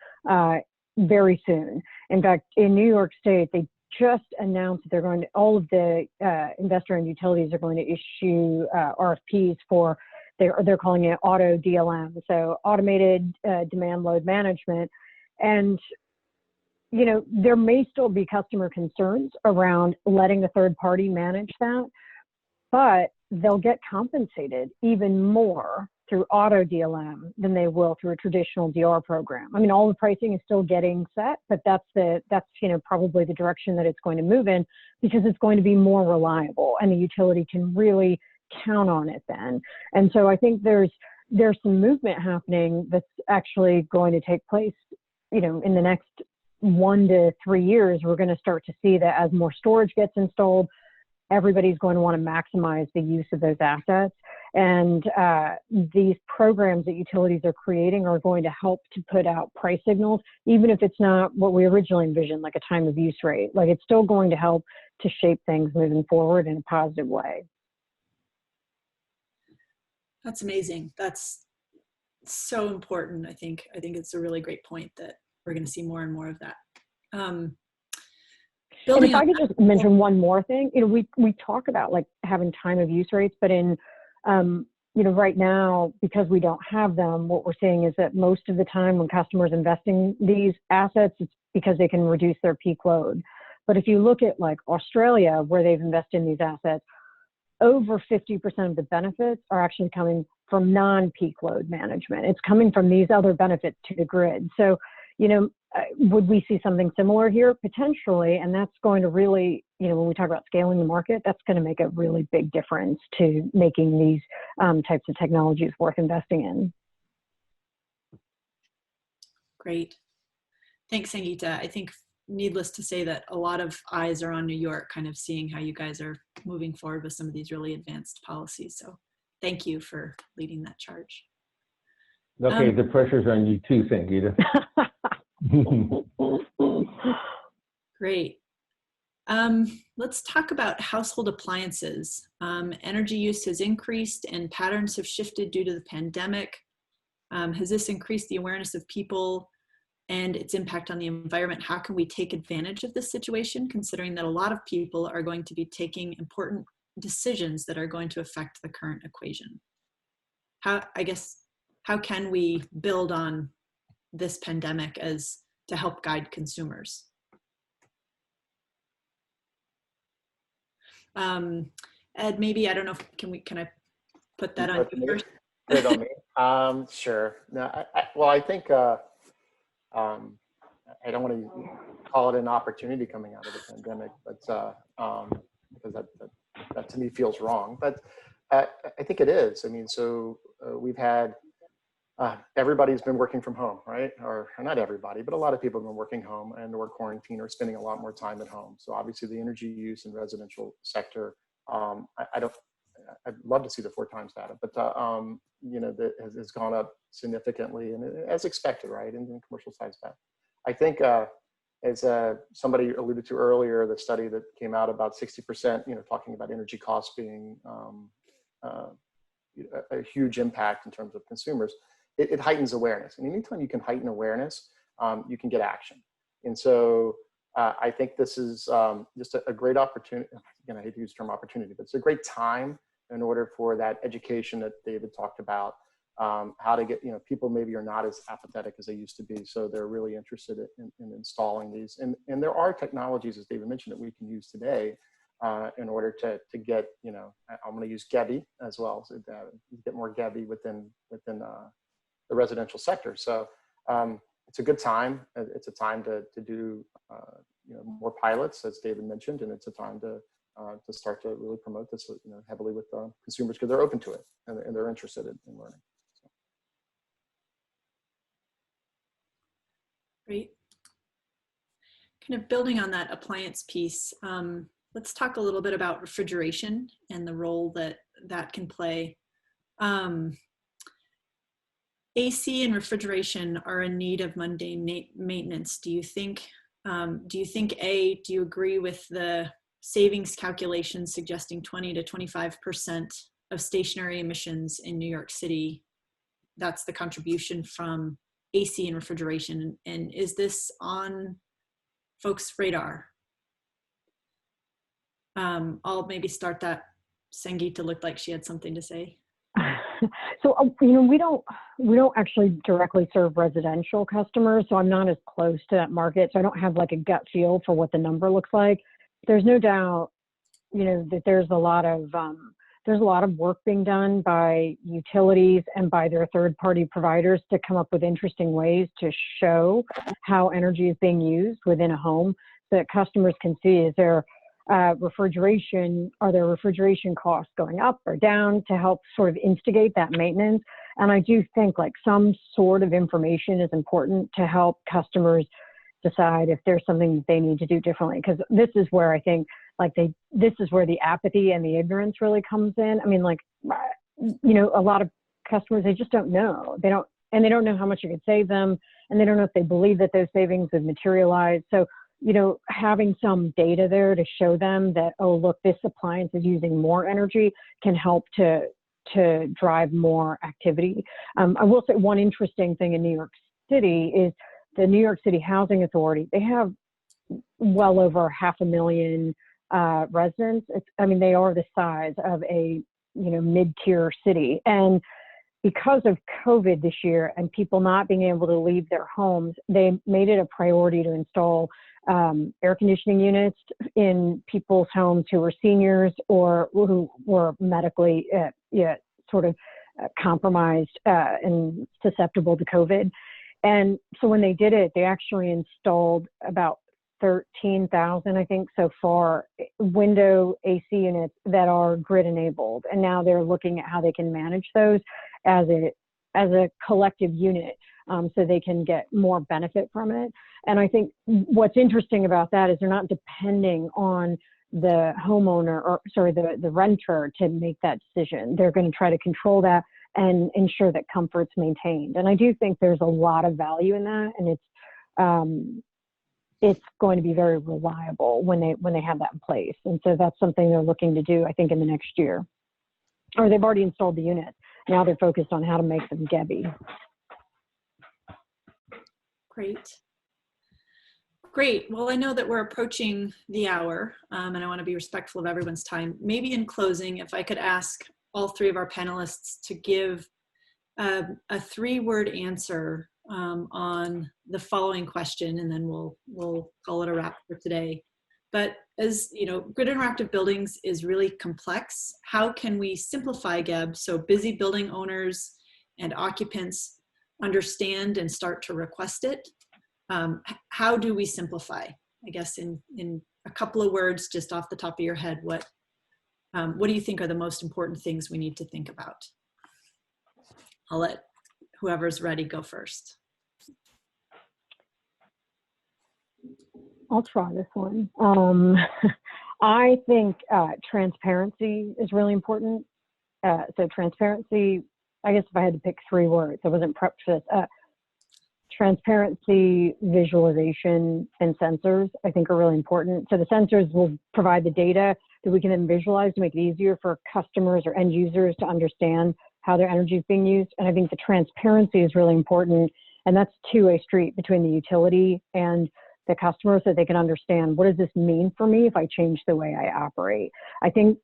S4: very soon. In fact, in New York State, they just announced that all of the investor and utilities are going to issue RFPs for they're calling it auto DLM, so automated demand load management. And there may still be customer concerns around letting a third party manage that, but they'll get compensated even more through auto DLM than they will through a traditional DR program. I mean, all the pricing is still getting set, but that's probably the direction that it's going to move in, because it's going to be more reliable and the utility can really count on it then. And so I think there's some movement happening that's actually going to take place, in the next 1 to 3 years. We're going to start to see that as more storage gets installed, everybody's going to want to maximize the use of those assets. And these programs that utilities are creating are going to help to put out price signals, even if it's not what we originally envisioned, like a time of use rate. Like, it's still going to help to shape things moving forward in a positive way.
S1: That's amazing. That's so important. I think it's a really great point that we're going to see more and more of that.
S4: And if I could just mention one more thing, we talk about like having time of use rates, but in, right now, because we don't have them, what we're seeing is that most of the time when customers investing these assets, it's because they can reduce their peak load. But if you look at like Australia, where they've invested in these assets, over 50% of the benefits are actually coming from non-peak load management. It's coming from these other benefits to the grid. So, would we see something similar here? Potentially, and that's going to really, when we talk about scaling the market, that's going to make a really big difference to making these types of technologies worth investing in.
S1: Great. Thanks, Sangeeta. I think needless to say that a lot of eyes are on New York, kind of seeing how you guys are moving forward with some of these really advanced policies. So thank you for leading that charge.
S3: Okay, the pressure's on you too, Sangeeta.
S1: Great. Let's talk about household appliances. Energy use has increased and patterns have shifted due to the pandemic. Has this increased the awareness of people and its impact on the environment? How can we take advantage of this situation, considering that a lot of people are going to be taking important decisions that are going to affect the current equation? How can we build on this pandemic as to help guide consumers? Ed, maybe, I don't know, can I put that on you first?
S2: Put it on me. Sure. No, I think I don't want to call it an opportunity coming out of the pandemic, but because that to me feels wrong. But I think it is. I mean, so we've had everybody's been working from home, right? Or not everybody, but a lot of people have been working home and or quarantine or spending a lot more time at home. So obviously the energy use in residential sector, I'd love to see the 4 times data, but that has gone up significantly, and as expected, right? And the commercial side's bad. I think as somebody alluded to earlier, the study that came out about 60%, talking about energy costs being a huge impact in terms of consumers. It heightens awareness, and anytime you can heighten awareness, you can get action. And so I think this is just a great opportunity. Again, I hate to use the term opportunity, but it's a great time in order for that education that David talked about, how to get, people maybe are not as apathetic as they used to be. So they're really interested in installing these. And there are technologies, as David mentioned, that we can use today in order to get, I'm going to use GEBS as well, so get more GEBS within the residential sector. So it's a good time. It's a time to do more pilots, as David mentioned, and it's a time to start to really promote this heavily with consumers, because they're open to it and they're interested in learning. So.
S1: Great. Kind of building on that appliance piece, let's talk a little bit about refrigeration and the role that can play. AC and refrigeration are in need of mundane maintenance. Do you think, do you agree with the savings calculations suggesting 20 to 25% of stationary emissions in New York City? That's the contribution from AC and refrigeration. And is this on folks' radar? I'll maybe start that. Sangeeta looked like she had something to say.
S4: So we don't actually directly serve residential customers, so I'm not as close to that market. So I don't have like a gut feel for what the number looks like. There's no doubt, that there's a lot of work being done by utilities and by their third-party providers to come up with interesting ways to show how energy is being used within a home, so that customers can see, is there are there refrigeration costs going up or down, to help sort of instigate that maintenance. And I do think like some sort of information is important to help customers decide if there's something that they need to do differently. Because this is where I think this is where the apathy and the ignorance really comes in. I mean, a lot of customers, they just don't know. They don't know how much it could save them, and they don't know if they believe that those savings would materialize. So, having some data there to show them that, oh, look, this appliance is using more energy, can help to drive more activity. I will say one interesting thing in New York City is the New York City Housing Authority. They have well over 500,000 residents. They are the size of a mid-tier city, and because of COVID this year and people not being able to leave their homes, they made it a priority to install air conditioning units in people's homes who were seniors or who were medically compromised and susceptible to COVID. And so when they did it, they actually installed about 13,000, I think, so far, window AC units that are grid enabled. And now they're looking at how they can manage those as a collective unit, so they can get more benefit from it. And I think what's interesting about that is they're not depending on the homeowner, the renter, to make that decision. They're going to try to control that and ensure that comfort's maintained. And I do think there's a lot of value in that, and it's going to be very reliable when they have that in place. And so that's something they're looking to do, I think, in the next year. Or they've already installed the units. Now they're focused on how to make them GEBS.
S1: Great. Well, I know that we're approaching the hour, and I want to be respectful of everyone's time. Maybe in closing, if I could ask all three of our panelists to give a 3-word answer on the following question, and then we'll call it a wrap for today. But as you know, grid interactive buildings is really complex. How can we simplify GEBS so busy building owners and occupants understand and start to request it? How do we simplify? I guess in a couple of words, just off the top of your head, what do you think are the most important things we need to think about? I'll let whoever's ready go first.
S4: I'll try this one. I think transparency is really important. So transparency, I guess if I had to pick 3 words, I wasn't prepped for this. Transparency, visualization, and sensors, I think, are really important. So the sensors will provide the data that we can then visualize to make it easier for customers or end users to understand how their energy is being used. And I think the transparency is really important. And that's a two-way street between the utility and the customer, so they can understand, what does this mean for me if I change the way I operate? I think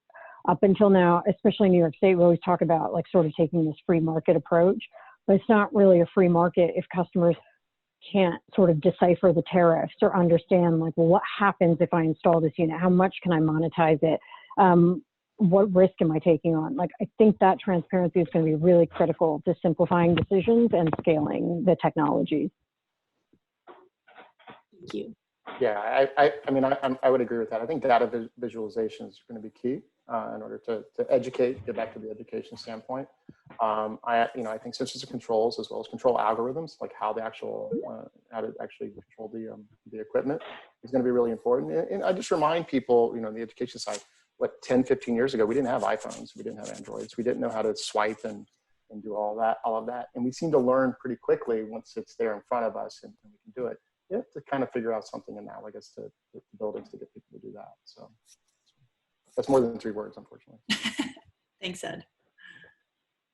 S4: up until now, especially in New York State, we always talk about sort of taking this free market approach, but it's not really a free market if customers can't sort of decipher the tariffs or understand, well, what happens if I install this unit? How much can I monetize it? What risk am I taking on? I think that transparency is going to be really critical to simplifying decisions and scaling the technologies.
S1: Thank you.
S2: Yeah, I would agree with that. I think data visualization is going to be key in order to educate, get back to the education standpoint. I think sensors and controls, as well as control algorithms, like how to actually control the equipment, is going to be really important. And I just remind people, the education side, 10, 15 years ago, we didn't have iPhones, we didn't have Androids, we didn't know how to swipe and do all of that. And we seem to learn pretty quickly once it's there in front of us and we can do it. You have to kind of figure out something analogous to buildings to get people to do that. So that's more than 3 words, unfortunately.
S1: Thanks, Ed.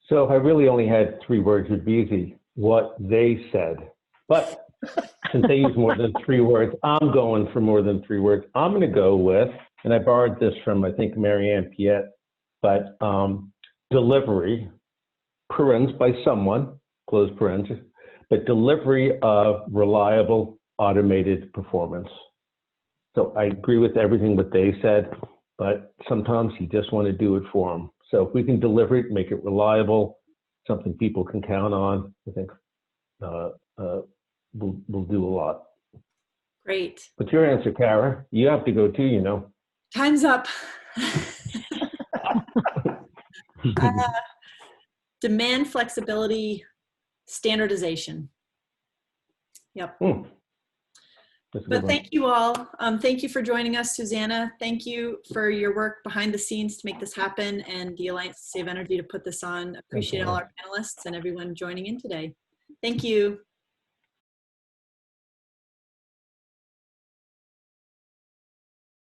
S3: So if I really only had 3 words, it'd be easy. What they said. But since they use more than 3 words, I'm going for more than 3 words. I'm going to go with, and I borrowed this from, I think, Marianne Piet, but delivery, parens by someone, close parens, but delivery of reliable automated performance. So I agree with everything that they said, but sometimes you just want to do it for them. So if we can deliver it, make it reliable, something people can count on, I think we'll do a lot.
S1: Great.
S3: What's your answer, Kara? You have to go too, you know.
S1: Time's up. Demand flexibility, standardization. Yep. But thank you all. Thank you for joining us, Susanna. Thank you for your work behind the scenes to make this happen, and the Alliance to Save Energy to put this on. Appreciate all our panelists and everyone joining in today. Thank you.